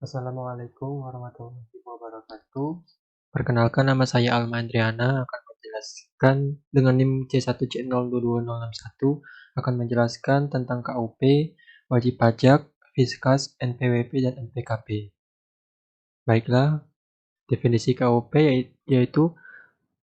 Assalamualaikum warahmatullahi wabarakatuh. Perkenalkan, nama saya Alma Andriana akan menjelaskan dengan NIM C1C022061 akan menjelaskan tentang KUP, wajib pajak, Fiskas, NPWP, dan NPKP. Baiklah, definisi KUP yaitu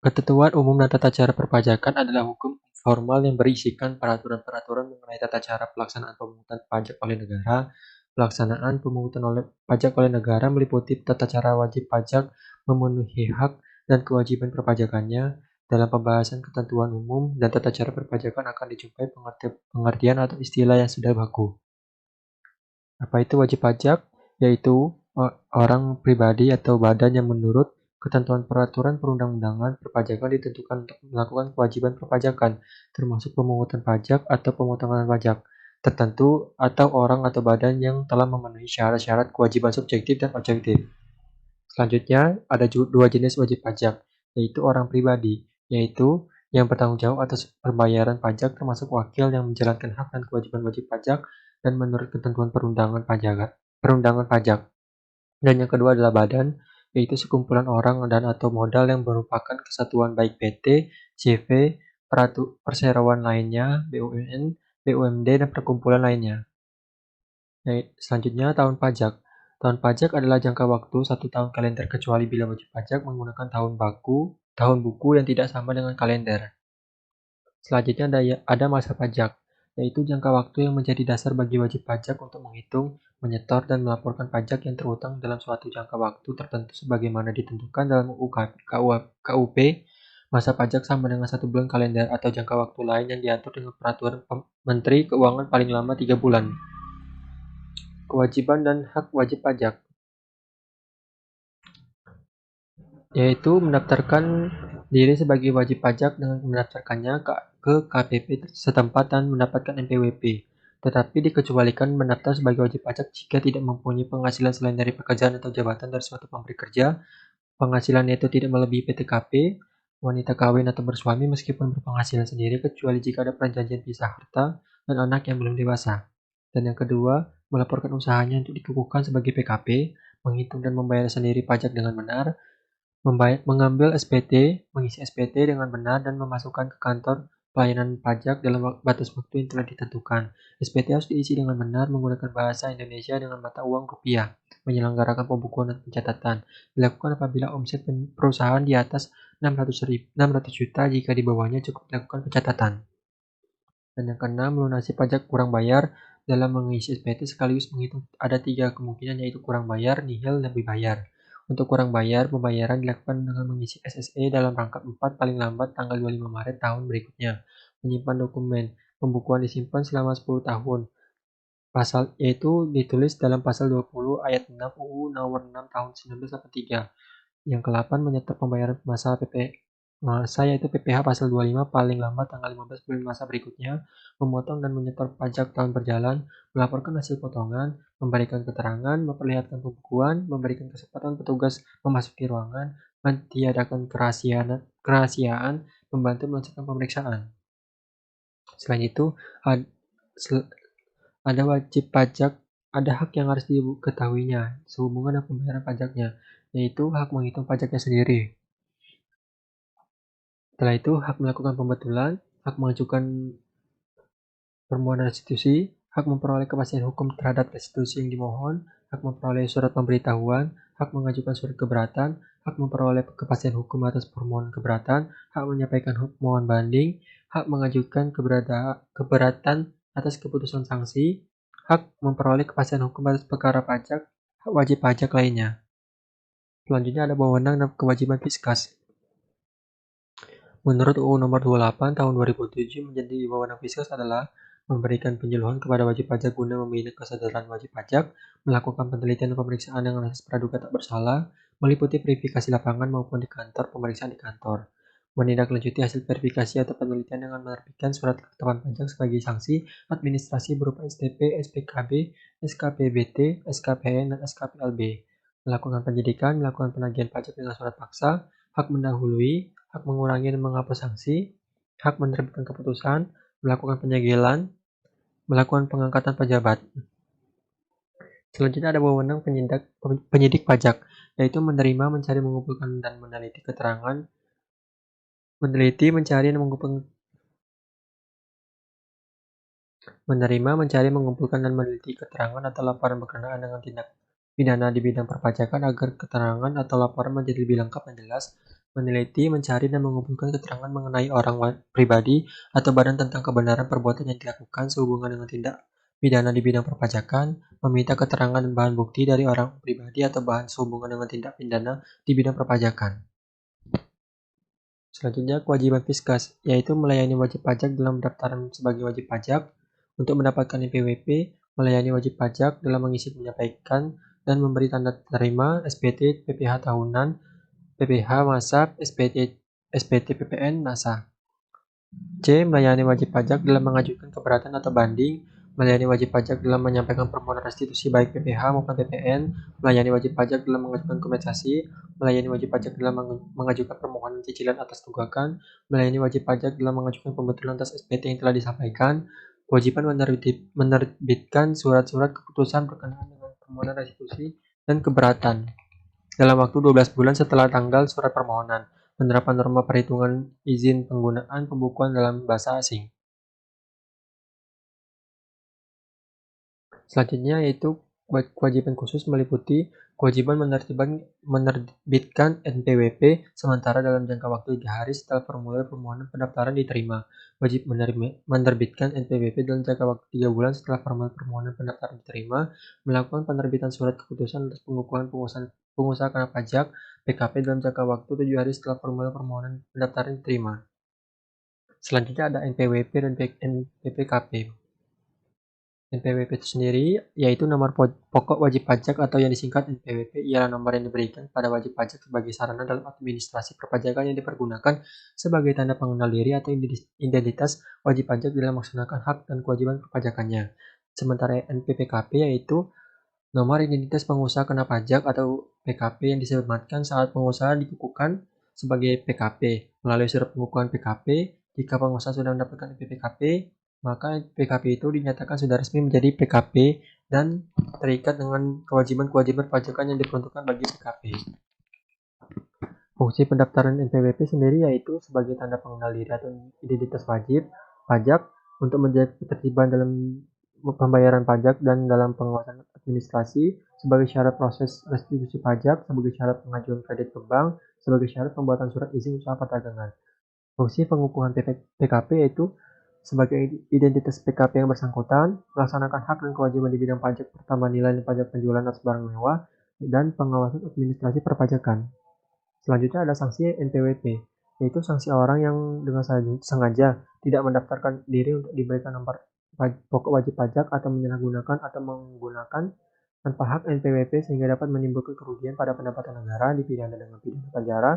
ketentuan umum dan tata cara perpajakan adalah hukum formal yang berisikan peraturan-peraturan mengenai tata cara pelaksanaan pemungutan pajak oleh negara. Pelaksanaan pemungutan pajak oleh negara meliputi tata cara wajib pajak, memenuhi hak dan kewajiban perpajakannya. Dalam pembahasan ketentuan umum dan tata cara perpajakan akan dijumpai pengertian atau istilah yang sudah baku. Apa itu wajib pajak? Yaitu orang pribadi atau badan yang menurut ketentuan peraturan perundang-undangan perpajakan ditentukan untuk melakukan kewajiban perpajakan, termasuk pemungutan pajak atau pemotongan pajak tertentu, atau orang atau badan yang telah memenuhi syarat-syarat kewajiban subjektif dan objektif. Selanjutnya, ada dua jenis wajib pajak, yaitu orang pribadi, yaitu yang bertanggung jawab atas pembayaran pajak termasuk wakil yang menjalankan hak dan kewajiban wajib pajak dan menurut ketentuan perundangan pajak. Dan yang kedua adalah badan, yaitu sekumpulan orang dan atau modal yang merupakan kesatuan baik PT, CV, perseroan lainnya, BUMN, BUMD, dan perkumpulan lainnya. Selanjutnya, tahun pajak. Tahun pajak adalah jangka waktu 1 tahun kalender kecuali bila wajib pajak menggunakan tahun buku yang tidak sama dengan kalender. Selanjutnya ada masa pajak, yaitu jangka waktu yang menjadi dasar bagi wajib pajak untuk menghitung, menyetor, dan melaporkan pajak yang terutang dalam suatu jangka waktu tertentu sebagaimana ditentukan dalam KUP. Masa pajak sama dengan 1 bulan kalender atau jangka waktu lain yang diatur dengan peraturan Menteri Keuangan paling lama 3 bulan. Kewajiban dan hak wajib pajak, yaitu mendaftarkan diri sebagai wajib pajak dengan mendaftarkannya ke KPP setempat dan mendapatkan NPWP. Tetapi dikecualikan mendaftar sebagai wajib pajak jika tidak mempunyai penghasilan selain dari pekerjaan atau jabatan dari suatu pemberi kerja, penghasilannya itu tidak melebihi PTKP, wanita kawin atau bersuami meskipun berpenghasilan sendiri kecuali jika ada perjanjian pisah harta, dan anak yang belum dewasa. Dan yang kedua, melaporkan usahanya untuk dikukuhkan sebagai PKP, menghitung dan membayar sendiri pajak dengan benar, mengambil SPT, mengisi SPT dengan benar dan memasukkan ke kantor pelayanan pajak dalam batas waktu yang telah ditentukan. SPT harus diisi dengan benar menggunakan bahasa Indonesia dengan mata uang rupiah. Menyelenggarakan pembukuan dan pencatatan dilakukan apabila omset perusahaan di atas 600 juta, jika di bawahnya cukup dilakukan pencatatan. Dan yang keenam, melunasi pajak kurang bayar. Dalam mengisi SPT sekaligus menghitung ada 3 kemungkinan, yaitu kurang bayar, nihil, dan bayar. Untuk kurang bayar, pembayaran dilakukan dengan mengisi SSE dalam rangkap 4 paling lambat tanggal 25 Maret tahun berikutnya. Menyimpan dokumen pembukuan disimpan selama 10 tahun. Pasal yaitu ditulis dalam pasal 20 ayat 6 UU nomor 6 tahun 1983. Yang ke-8, menyetor pembayaran masa yaitu PPh pasal 25 paling lambat tanggal 15 bulan masa berikutnya, memotong dan menyetor pajak tahun berjalan, melaporkan hasil potongan, memberikan keterangan, memperlihatkan pembukuan, memberikan kesempatan petugas memasuki ruangan, mentiadakan kerahasiaan, membantu melancarkan pemeriksaan. Selain itu, ada wajib pajak, ada hak yang harus diketahuinya sehubungan dengan pembayaran pajaknya, yaitu hak menghitung pajaknya sendiri. Setelah itu, hak melakukan pembetulan, hak mengajukan permohonan restitusi, hak memperoleh kepastian hukum terhadap restitusi yang dimohon, hak memperoleh surat pemberitahuan, hak mengajukan surat keberatan, hak memperoleh kepastian hukum atas permohonan keberatan, hak menyampaikan mohon banding, hak mengajukan keberatan atas keputusan sanksi, hak memperoleh kepastian hukum atas perkara pajak, hak wajib pajak lainnya. Selanjutnya ada wewenang dan kewajiban Fiskas. Menurut UU Nomor 28 Tahun 2007, menjadi wewenang Fiskas adalah memberikan penyuluhan kepada wajib pajak guna membina kesadaran wajib pajak, melakukan penelitian dan pemeriksaan dengan asas praduga tak bersalah, meliputi verifikasi lapangan maupun di kantor, pemeriksaan di kantor, menindaklanjuti hasil verifikasi atau penelitian dengan menerbitkan surat ketetapan pajak sebagai sanksi administrasi berupa STP, SPKB, SKPBT, SKPN, dan SKPLB, melakukan penyidikan, melakukan penagihan pajak dengan surat paksa, hak mendahului, hak mengurangi dan menghapus sanksi, hak menerbitkan keputusan, melakukan penyegelan, melakukan pengangkatan pejabat. Selanjutnya ada wewenang penyidik pajak, yaitu menerima, mencari, mengumpulkan, dan meneliti keterangan, meneliti, mencari, dan menerima, mencari, mengumpulkan, dan meneliti keterangan atau laporan berkenaan dengan tindak pidana di bidang perpajakan agar keterangan atau laporan menjadi lebih lengkap dan jelas, meneliti, mencari, dan mengumpulkan keterangan mengenai orang pribadi atau badan tentang kebenaran perbuatan yang dilakukan sehubungan dengan tindak pidana di bidang perpajakan, meminta keterangan dan bahan bukti dari orang pribadi atau bahan sehubungan dengan tindak pidana di bidang perpajakan. Selanjutnya, kewajiban Fiskas, yaitu melayani wajib pajak dalam pendaftaran sebagai wajib pajak, untuk mendapatkan NPWP, melayani wajib pajak dalam mengisi menyampaikan dan memberi tanda terima SPT PPh tahunan, PPh masa, SPT PPN masa. C. Melayani wajib pajak dalam mengajukan keberatan atau banding, melayani wajib pajak dalam menyampaikan permohonan restitusi baik PPh maupun PPN, melayani wajib pajak dalam mengajukan kompensasi, melayani wajib pajak dalam mengajukan permohonan cicilan atas tunggakan, melayani wajib pajak dalam mengajukan pembetulan atas SPT yang telah disampaikan, kewajiban menerbitkan surat-surat keputusan berkenaan dengan permohonan restitusi dan keberatan dalam waktu 12 bulan setelah tanggal surat permohonan. Penerapan norma perhitungan izin penggunaan pembukuan dalam bahasa asing. Selanjutnya yaitu kewajiban khusus meliputi kewajiban menerbitkan NPWP sementara dalam jangka waktu 3 hari setelah formulir permohonan pendaftaran diterima. Wajib menerbitkan NPWP dalam jangka waktu 3 bulan setelah formulir permohonan pendaftaran diterima, melakukan penerbitan surat keputusan atas pengukuhan pengusaha kena pajak PKP dalam jangka waktu 7 hari setelah formulir permohonan pendaftaran diterima. Selanjutnya ada NPWP dan NPPKP. NPWP itu sendiri yaitu nomor pokok wajib pajak atau yang disingkat NPWP ialah nomor yang diberikan pada wajib pajak sebagai sarana dalam administrasi perpajakan yang dipergunakan sebagai tanda pengenal diri atau identitas wajib pajak dalam melaksanakan hak dan kewajiban perpajakannya. Sementara NPPKP yaitu nomor identitas pengusaha kena pajak atau PKP yang disematkan saat pengusaha dikukuhkan sebagai PKP. Melalui surat pengukuhan PKP, jika pengusaha sudah mendapatkan PKP, maka PKP itu dinyatakan sudah resmi menjadi PKP dan terikat dengan kewajiban-kewajiban pajakan yang diperuntukkan bagi PKP. Fungsi pendaftaran NPWP sendiri yaitu sebagai tanda pengenal diri atau identitas wajib pajak untuk menjaga ketertiban dalam pembayaran pajak dan dalam pengawasan administrasi, sebagai syarat proses restitusi pajak, sebagai syarat pengajuan kredit ke bank, sebagai syarat pembuatan surat izin usaha perdagangan. Fungsi pengukuhan PKP yaitu sebagai identitas PKP yang bersangkutan, melaksanakan hak dan kewajiban di bidang pajak pertambahan nilai dan pajak penjualan atas barang mewah, dan pengawasan administrasi perpajakan. Selanjutnya ada sanksi NPWP, yaitu sanksi orang yang dengan sengaja tidak mendaftarkan diri untuk diberikan nomor pokok wajib pajak atau menyalahgunakan atau menggunakan tanpa hak NPWP sehingga dapat menimbulkan kerugian pada pendapatan negara, dipidana dengan pidana penjara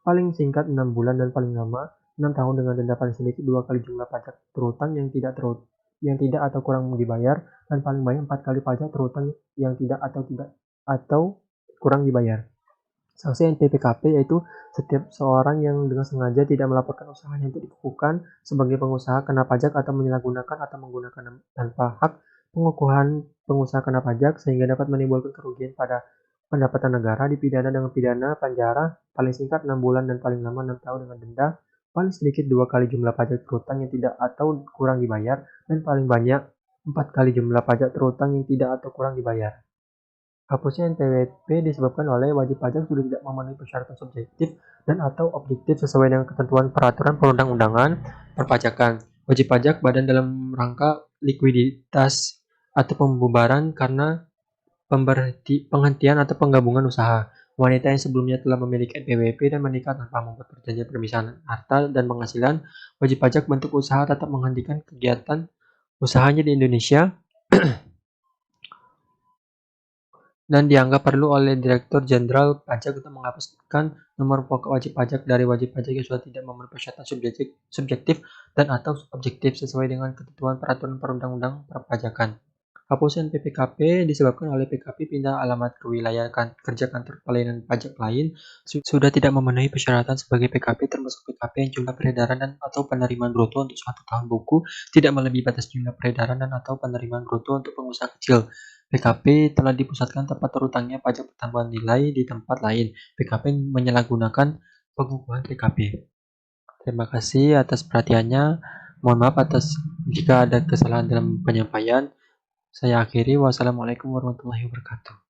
paling singkat 6 bulan dan paling lama 6 tahun dengan denda paling sedikit 2 kali jumlah pajak terutang yang tidak atau kurang dibayar, dan paling banyak 4 kali pajak terutang yang tidak atau kurang dibayar. Sanksi NPPKP yaitu setiap seorang yang dengan sengaja tidak melaporkan usahanya untuk dikukuhkan sebagai pengusaha kena pajak atau menyalahgunakan atau menggunakan tanpa hak pengukuhan pengusaha kena pajak sehingga dapat menimbulkan kerugian pada pendapatan negara, dipidana dengan pidana penjara paling singkat 6 bulan dan paling lama 6 tahun dengan denda paling sedikit 2 kali jumlah pajak terutang yang tidak atau kurang dibayar, dan paling banyak 4 kali jumlah pajak terutang yang tidak atau kurang dibayar. Hapusnya NPWP disebabkan oleh wajib pajak sudah tidak memenuhi persyaratan subjektif dan atau objektif sesuai dengan ketentuan peraturan perundang-undangan perpajakan. Wajib pajak badan dalam rangka likuiditas atau pembubaran karena penghentian atau penggabungan usaha. Wanita yang sebelumnya telah memiliki NPWP dan menikah tanpa membuat perjanjian permisahan harta dan penghasilan, wajib pajak bentuk usaha tetap menghentikan kegiatan usahanya di Indonesia dan dianggap perlu oleh Direktur Jenderal Pajak untuk menghapuskan nomor pokok wajib pajak dari wajib pajak yang sudah tidak memenuhi persyaratan subjektif dan atau objektif sesuai dengan ketentuan peraturan perundang-undang perpajakan. Hapusan PPKP disebabkan oleh PKP pindah alamat ke wilayah kerja kantor pelayanan pajak lain sudah tidak memenuhi persyaratan sebagai PKP, termasuk PKP yang jumlah peredaran dan atau penerimaan bruto untuk 1 tahun buku tidak melebihi batas jumlah peredaran dan atau penerimaan bruto untuk pengusaha kecil. PKP telah dipusatkan tempat terutangnya pajak pertambahan nilai di tempat lain. PKP menyalahgunakan pengukuhan PKP. Terima kasih atas perhatiannya. Mohon maaf atas jika ada kesalahan dalam penyampaian. Saya akhiri. Wassalamualaikum warahmatullahi wabarakatuh.